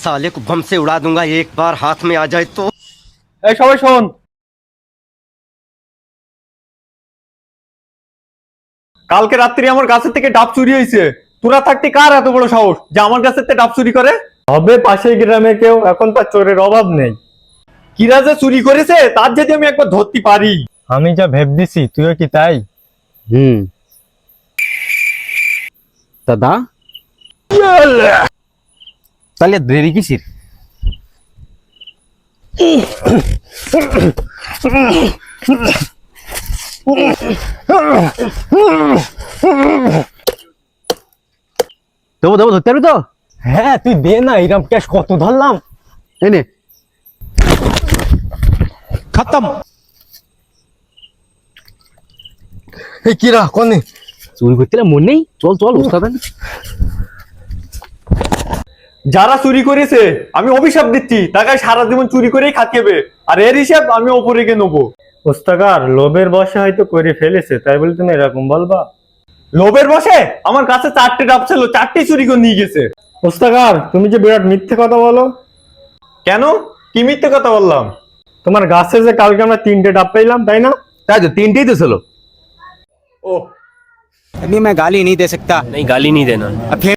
साले को बम से उड़ा दूंगा एक बार हाथ में आ जाए तो। এই সবাই শোন, কালকে রাত্রি আমার গাছের থেকে ডাব চুরি হয়েছে। তোরা থাকতে কার এত বড় সাহস যে আমার গাছের থেকে ডাব চুরি করে? হবে পাশের গ্রামে কেউ, এখন তার চোরের অভাব নেই। কিরা যে চুরি করেছে তার যদি আমি একবার ধরতে পারি। আমি যা ভেবদিছি তুইও কি তাই? দাদা তাহলে দেরি কিসির? দেবো দেবো, ধরতে পারবি তো? হ্যাঁ তুই দে না, এরকম ক্যাশ কত ধরলাম। এনে খতম। এই কিরা কোনে চুরি করতে মন নেই? চল চল ওস্তাদ। যারা চুরি করেছে আমি অভিশাপ দিচ্ছি, তাকে সারা জীবন চুরি করেই খাটিয়েবে, আর এর হিসাব আমি ওপরে গিয়ে নেবো। ওস্তাকার লোভের বশে হয়তো করে ফেলেছে, তাই বলে তুমি এরকম বলবা? লোভের বশে আমার কাছে 4টে ডাব ছিল, 4টেই চুরি করে নিয়ে গেছে। ওস্তাকার তুমি যে বিরাট মিথ্যে কথা বলো। কেন, কি মিথ্যে কথা বললাম? তোমার গাছে যে কালকে আমরা 3টে ডাব পেলাম, তাই না? তাই তো, তিনটেই তো ছিল। ও अभी मैं गाली नहीं दे सकता। नहीं गाली नहीं देना। अब